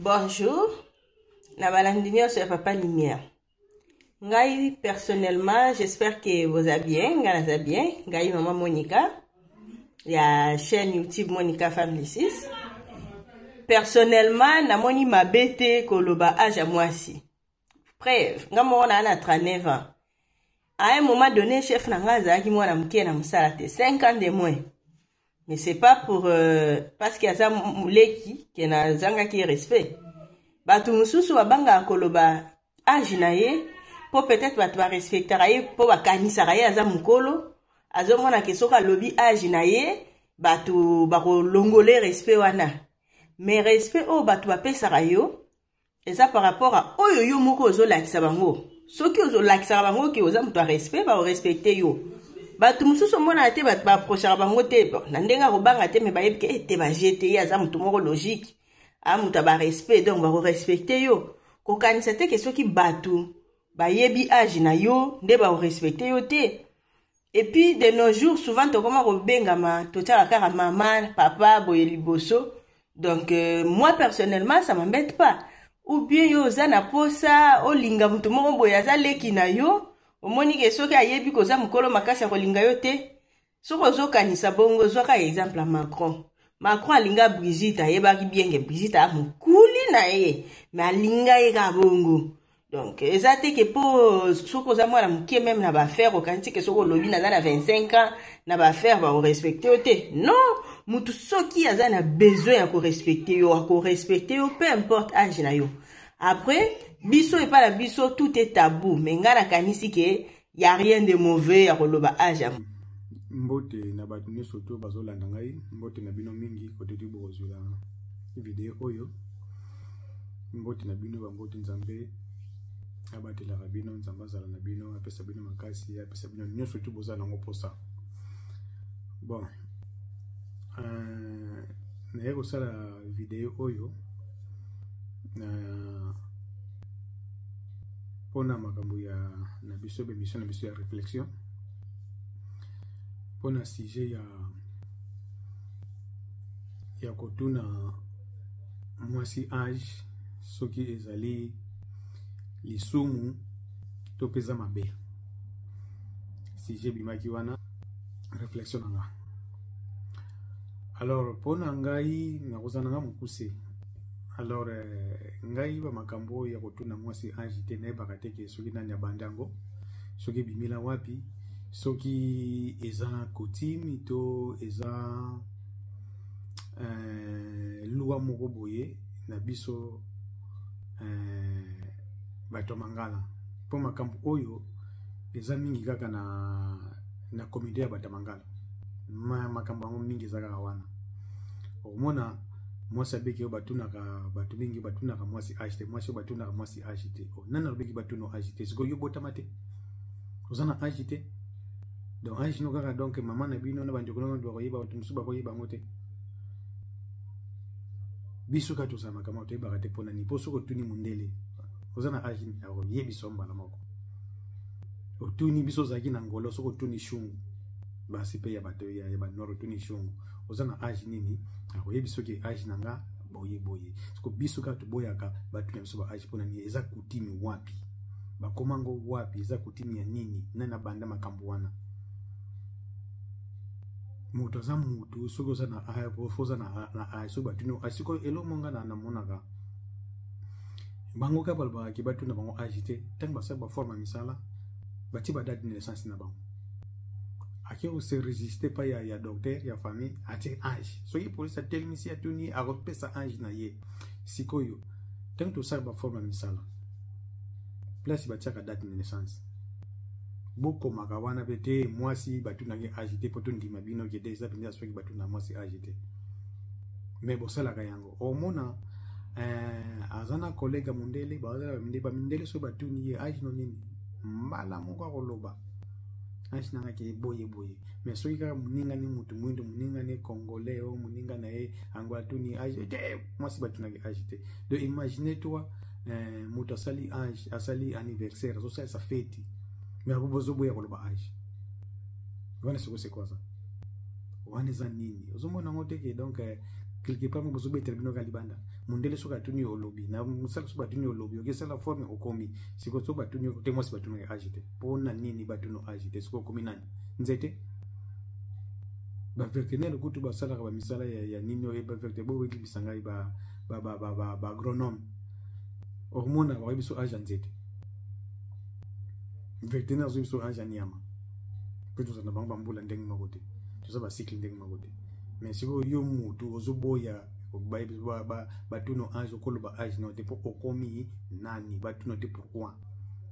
Bonjour, Nabalandinio sur Papa Lumière. Ngai, personnellement, j'espère que vous allez bien, Ngai bien. Ngai, maman Monica, il y a chaîne YouTube Monica Family 6. Personnellement, namoni mabete koloba âge à moi si. Bref, nga mona na 39 ans. À un moment donné, chef nanga zaki mwana mke na musala te 5 ans de moins. Mais c'est pas pour parce qu'il y a ça mouleki qui na zanga qui respect. Batu mususu babanga koloba âge na ye pour peut-être batu ba respecter ye pour ba kanisa ye aza mukolo azomona ke soka lobi âge na ye batu ba ko longole respect wana. Mais respect o batu ba pesa yo et ça par rapport à oyo yo moko ozo lakisa bango. Soki ozo lakisa bango ki oza mutu respect ba respecter yo. Batu mususu mona te batu ba approcher bango te na ndenga ko banga te me ba yebike te ba jeter ya za mutu moko logique. A mutu ba respect donc ba respecter yo. Ko kanisa te ke soki batu ba yebi âge na yo nde ba respecter yo te. Et puis de nos jours souvent to comment ko bengama to tala kaka maman, papa, boye liboso. Donc moi personnellement ça m'embête pas. Ou bien yo za na posa o linga mutu moko boya za leki na yo. Omoni ke soki ayebi koza mukolo makasi ko linga yo te. Soko zo kanisa bongo zo ka exemple à Macron. Macron alinga Brigitte ayebaki bien que Brigitte a mukuli na ye. Mais alinga ye ka bongo. Donc ezate ke po soko za mwana mukie même na ba faire au kanti ke soko lobi na na 25 ans na ba faire ba respecter te. Non, mutu soki aza na besoin ya ko respecter yo peu importe âge na yo. Après biso et pas la biso tout est tabou mais ngana kanisi ke y a rien de mauvais ya koloba âge. Mbote na batu ne soto bazolanda ngai mbote na bino mingi kote ti bozula video oyo mbote na bino ba mbote nzambe abatela bino nzamba zala na bino apesa bino makasi apesa bino nyonso tu bozala ngo posa. Bon na yeko sala video oyo na pona makambo ya na biso be mission na biso ya réflexion pona sujet ya kotuna mwasi âge soki ezali lisumu to peza mabe sujet bimaki wana réflexion nanga. Alors pona ngai na kozana nga mukuse. Alors ngai ba makambo ya kotuna mwasi âge te na bakate ke soki nani abandango soki bimila wapi soki eza coutume to eza loi moko boye na biso bato mangala po makambo oyo eza mingi kaka na communauté ya bato mangala makambo yango mingi eza kaka wana omona mwasi abeki yo batunaka bato mingi batunaka mwasi âge te mwasi batunaka mwasi âge te nani alobeki batuno âge te sikoyo botama te oza na âge te. Donc âge no kaka donc maman na bino na bandeko na ndo koyeba bato musu bakoyeba ngote biso ka toza makambo to yeba te pona ni poso ko tuni mundele oza na âge ya ko yebi somba la moko otuni biso zaki na ngolo soko tuni shungu basi pe ya bato ya ba noro tuni shungu oza na âge nini akoyebi soki âge nanga boye siko biso ka to boyaka bato na biso ba âge pona ni eza kutimi wapi bakomango wapi eza kutimi ya nini nana banda makambo wana mutu za mutu soko za na aya pofoza na aya so batuno asiko elo monga na monaka bango ka balba ki batuna bango agité tant ba sa ba forma misala bati ba date de naissance na bango aki o se résister pas ya docteur ya famille ati âge so yi police a tel misi atuni a repesa âge na ye sikoyo tant to sa ba forma misala place ba tia ka date de naissance boko makawana bete mwasi batuna nge agité poto ndima bino ke déjà pinda soki batuna mwasi agité mais bosala ka yango omona azana collègue mundele bazala ba mindele so batuni ye age no nini mbala moko koloba age nanga ke boye mais soki ka muninga ni mutu mwindo muninga ni congolais o muninga na ye ango atuni age te mwasi batuna nge agité donc imaginez toi mutu asali age asali anniversaire so sa fête. Mais à bozo boya koloba âge wana c'est quoi ça wana za nini ozomona ngote ke donc quelque part mo bozo betel bino ka libanda mundele so katuni au lobby na musala so batuni au lobby ok sala forme okomi siko so batuni te moi si batuni agité pona nini batuno agité siko komi nani nzete ba vertenel kutu ba sala ba misala ya nini o ba verte bo wiki bisanga ba agronome hormone ba biso agent nzete vertenel zo biso agent nyama peut ça na bamba mbula ndenge makote to ça ba cycle ndenge makote mais siko yo mutu ozo boya batuno ange okoloba age no te po okomi nani batuno te pourquoi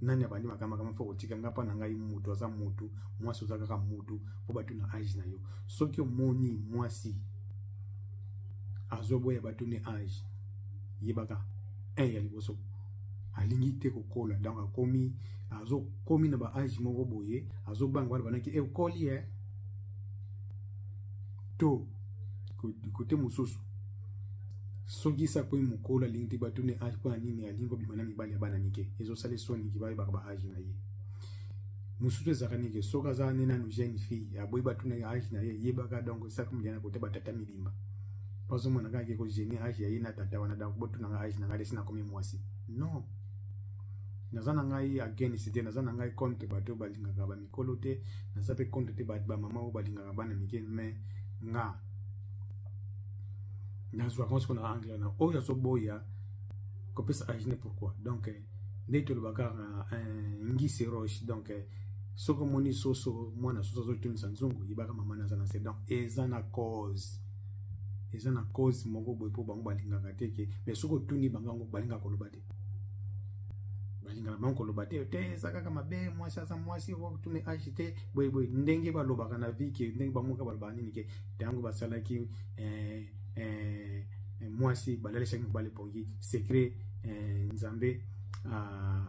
nani abandi makama kama fo otika ngapa na ngai mutu aza mutu mwasi ozaka ka mutu po batuno age na yo soki omoni mwasi azoboya batuno age yebaka ya liboso alingi te kokola donc akomi azokomi na ba age moko boye azobanga bana banaki ekoli to kote mususu soki sa ko mukola lingi batune age kwa nini alingo bimana mibali ya bana nike ezo sale soni ki ba age na ye mususu ezaka nike soka za nena no jeune fille aboyi batune age na ye yebaka donc sa ko mjana kote batata milimba pazo mona ka ke ko jeune age ya ina tata wana donc botuna age na ngale sina komi mwasi non nazana ngai again c'était nazana ngai compte bato balinga ka ba mikolo te nazape compte te ba mama o balinga ka bana mike mais nga nazwa quand on a anglais na oya so boya ko pesa agine pourquoi donc neto le bakar ngisi roche donc soko moni soso mwana soso zo tuni sanzungu yibaka mama nazana c'est donc ezana cause moko boy po bango balinga ka teke mais soko tuni bango balinga ko lobate balinga bango ko lobate te saka kama be mwasi asa mwasi ko tuni agite boy ndenge ba lobaka na viki ndenge bango ka balbani nike tango basala ki mwasi balale shaki mbale pongi secret nzambe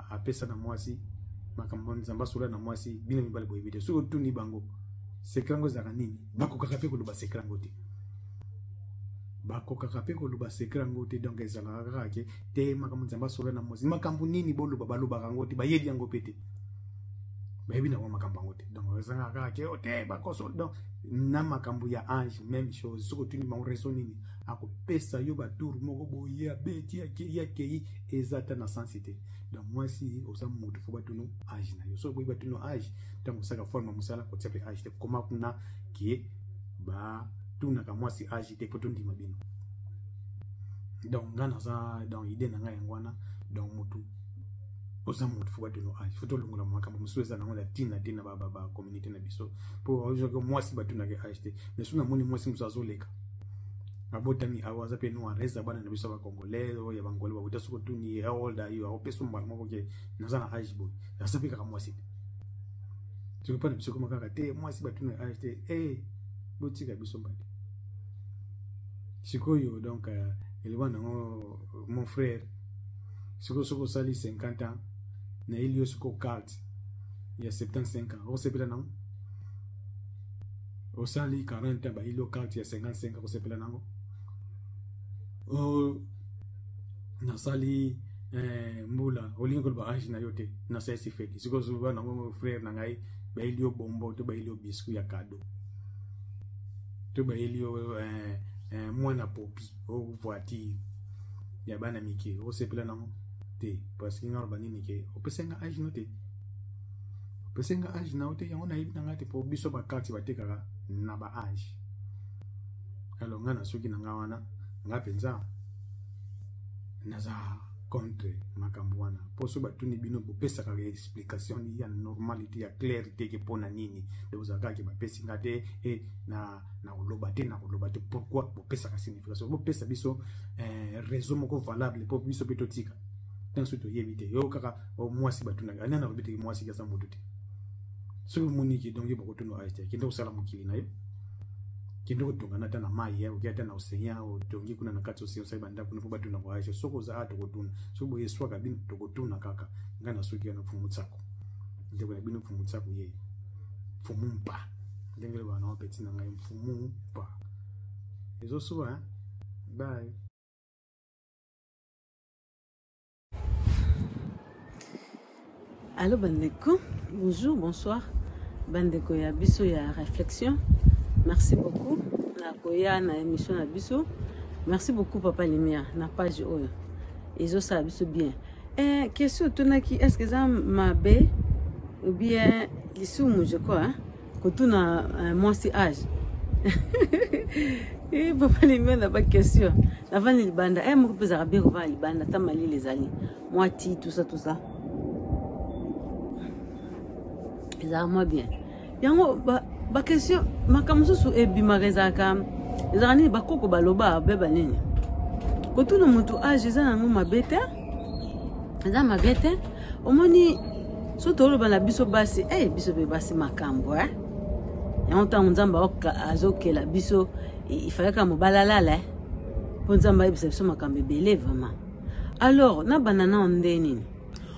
apesa na mwasi makambo nzamba sura na mwasi bina mibale boye video so tuni bango secret ngo zaka nini bako kakape ko luba secret ngo te bako kakape ko luba secret ngo te donc ezala kaka te makambo nzamba sura na mwasi makambo nini bolo baloba kango te bayedi yango pete bayebi na kwa makambo ngo te donc ezala kaka te bako so donc na makambo ya ange même chose soko tuni bango raison nini akopesa yo batour moko boye abeti yake ezata na sensité donc moi si osa mutu fo batuno age na yo so boye batuno age tango saka forme musala ko tsepe age te koma kuna ki ba tuna ka moi si age te poto ndima bino donc ngana za donc idée na ngai ngwana donc mutu osa mutu fo batuno age foto longola makambo musueza na ngola tina ba communauté na biso po ojo ko moi si batuna ke age te mais suna moni moi si musazo leka abotami awaza pe no areza bana na biso ba congolais o ya bangole ba buta soko tuni how old are you a peso mba moko ke nazana age boy asapika ka mwasi tu peux pas biso koma kaka te mwasi batuna age te botika biso mbadi sikoyo donc elwana mon frère soko sali 50 ans na ilio soko carte il y a 75 ans on sepela nango o sali 40 ans ba ilio carte il y a 55 ans on sepela nango nasali mbula olingo ba age na yote na sesi fedi siko zuba na mo frère na ngai ba ilio bombo to ba ilio biscuit ya cadeau to ba ilio mwana popi o voiture ya bana mike o sepela nango te parce que ngaro banini ke o pesenga age no te o pesenga age na ote yango na ibina ngate po biso ba carte ba tekaka na ba age alors ngana soki na ngawana ngapenza naza contre makambo wana poso batuni bino bopesa ka explication ya normalité ya clarté ke pona nini de uzaka ke bapesi ngate na oloba te pourquoi bopesa ka signification bopesa biso raison moko valable po biso betotika dans ce to yebite yo kaka o mwasi batuna ngana na bite mwasi ka samudu te so moniki donc yebo kotuno aite kinde usala mukili nayo kinde kutungana tana mai ya ukiata na usenya o tongi kuna na katso sio sai banda kuna fubatu na kwaisha soko za ato kotuna so boye swaka bino tokotuna kaka ngana suki na fumutsako ndeko na bino fumutsako ye fumumpa ndengele bana opeti na ngai fumumpa ezo suwa bye. Allô Bandeko, bonjour, bonsoir. Bandeko ya biso ya réflexion. Merci beaucoup. Na koya na émission na biso. Merci beaucoup, Papa Limia. Na page oyo. Ils ça bien. Question tonaki, est-ce que ça m'a bé ou bien les sous, je crois, hein? Quand on a moi c'est âge. Et Papa Limia n'a pas de question. Avant les bandes, moi je peux bien revoir les bandes, tant mal les alliés. Moi ti tout ça. Ils ont moi bien. Yango ba question makamusu su ebimareza kam. Ezani bakoko baloba beba nini. Kotuna mutu age ezana ngo mabete. Eza mabete. Omoni soto oloba na biso basi, biso be basi makambo eh. Yango tango nzamba oka azokela biso il fallait ka mobalala po nzamba ebisa biso makambo ebele vraiment. Alors na banana ondeni.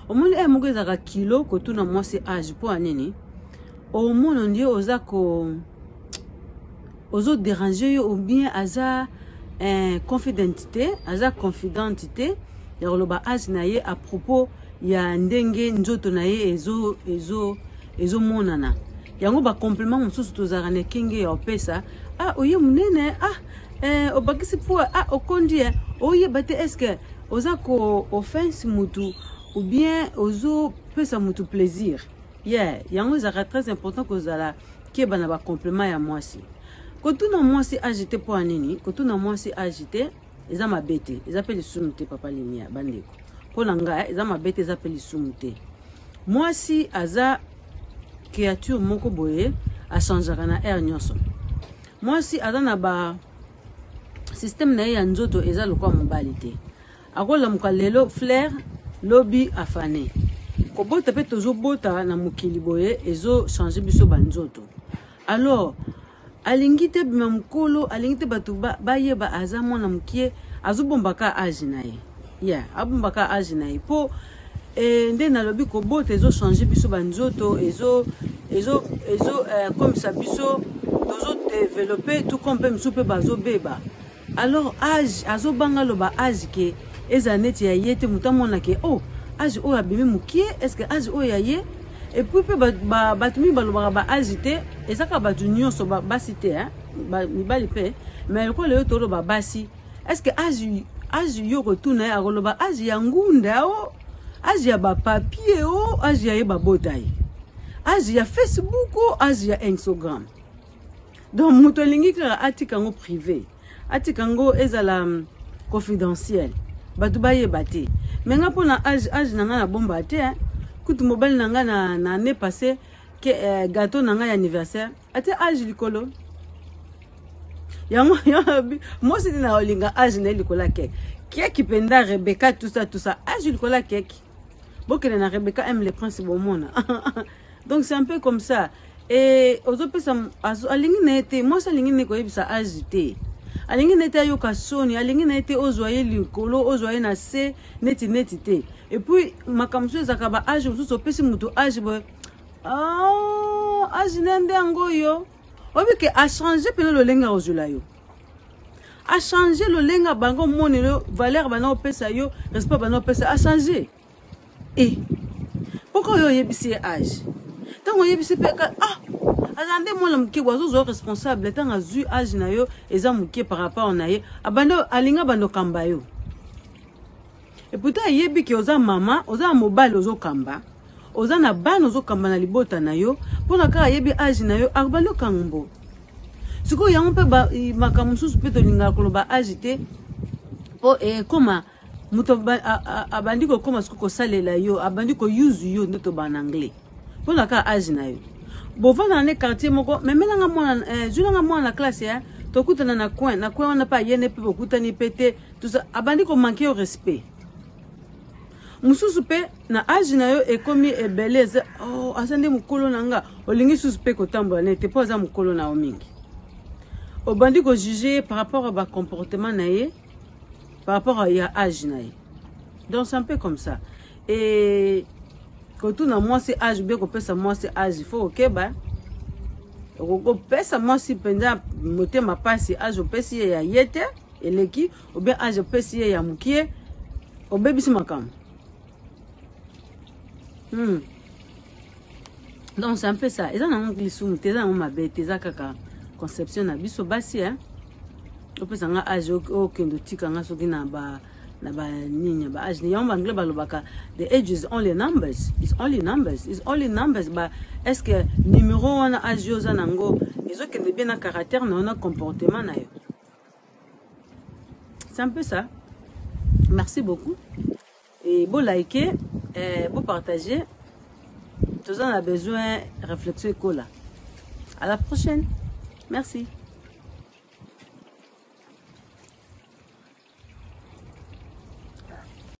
Omoni moko ezaka kilo kotuna mwasi age po anini. Au monde on dit aux autres déranger ou bien aza confidentité confidentité ya loba aznaye à propos ya ndenge nzoto naye ezo monana yango ba complément mususu tozarane kinge ya opesa oye munene obakisi po okondi oye bate est-ce que oza ko offense mutu ou bien ozo pesa mutu plaisir. Yango zaka très important que zala qui bana ba complément ya mwasi. Quand tout na mwasi agité pour anini, quand tout na mwasi agité, eza mabete, eza peli sumute Papa Limia bandeko. Pour nanga eza mabete eza peli sumute. Mwasi aza créature moko boye a changera na air nyonso. Mwasi aza na ba système na ya nzoto eza lokwa mobali te. Akola mukalelo flair lobby afane. Kobota pe tozo bota na mukili boye ezo changer biso banzoto. Alors alingi te bima mukolo alingi te batu bayeba aza mwana mukie azobombaka age na ye. Abombaka age na ye po nde na lobi kobota ezo changer biso banzoto ezo comme ça biso tozo développer tout comme biso pe bazo beba. Alors age azobanga loba age ke ezaneti ya yete mutamona ke âge ou abimi mukie est-ce que âge ou yaye et puis pe batumi balobaka ba agité et ça ka batu nyonso ba cité hein ba mibali pe mais ko le toro ba basi est-ce que âge yo retourne à koloba âge ya ngunda âge ya ba papier âge ya ba botai âge ya Facebook âge ya Instagram donc muto lingi ka atika ngo privé atika ngo ezala confidentiel batu baye bate. Mais nga pour na âge nanga na bomba te kutu mobile nanga na année passée que gâteau nanga ya anniversaire ate âge likolo yango moi c'est na olinga âge na likola keke penda Rebecca tout ça âge likola keke bokele na Rebecca aime les principes au monde. Donc c'est un peu comme ça et ozo pesa alingi na été moi ça lingi ne ko yebisa âge te alingi nete ayoka soni alingi nete ozoye likolo ozoye na se neti te et puis makamso ezaka ba age mususu opesi mutu age boye age nende yango yo obi ke a changer pene lolenga ozula yo a changer lolenga bango monelo valeur bana opesa yo respect bana opesa a changer pourquoi yo yebisi age tango yebisi pe azande mwana muke wazo responsable tanga zu age na yo eza muke par rapport na ye abando alinga bando kamba yo et pourtant yebi ki oza mama oza mobile ozo kamba oza na bana ozo kamba na libota na yo pona ka yebi age na yo abando kambo siko yango pe makamususu pe to linga koloba age te po koma muto abandi ko koma siko salela yo abandi ko use yo ndoto ba en anglais pona ka age na yo bova dans les quartiers moko mais maintenant moi na classe ya to kutana na coin on pas yene pe bokutani pété tout ça abandi ko manquer au respect mususu pe na âge na yo ekomi ebeleze asande mukolo nanga olingi suspect ko tambola ne te poza mukolo na omingi obandi ko juger par rapport à ba comportement na ye par rapport à ya âge na ye donc c'est un peu comme ça et quand tout na moi c'est âge bien qu'on pèse moi c'est âge il faut OK ba qu'on pèse moi si pendant monter ma passe âge au pèse ya yete eleki ou bien âge au pèse ya mukie au bébé si makam donc c'est un peu ça et ça na ngli sou te za ma bête za kaka conception na biso basi hein opesa nga age okende otika nga soki na ba nini ba age yango bangle balobaka the age is only numbers, it's only numbers. Ba est-ce que numéro wana age oza nango ezokende bien na caractère na na comportement na yo. C'est un peu ça. Merci beaucoup et beau liker, beau partager. Tous en a besoin réflexion écola. À la prochaine. Merci.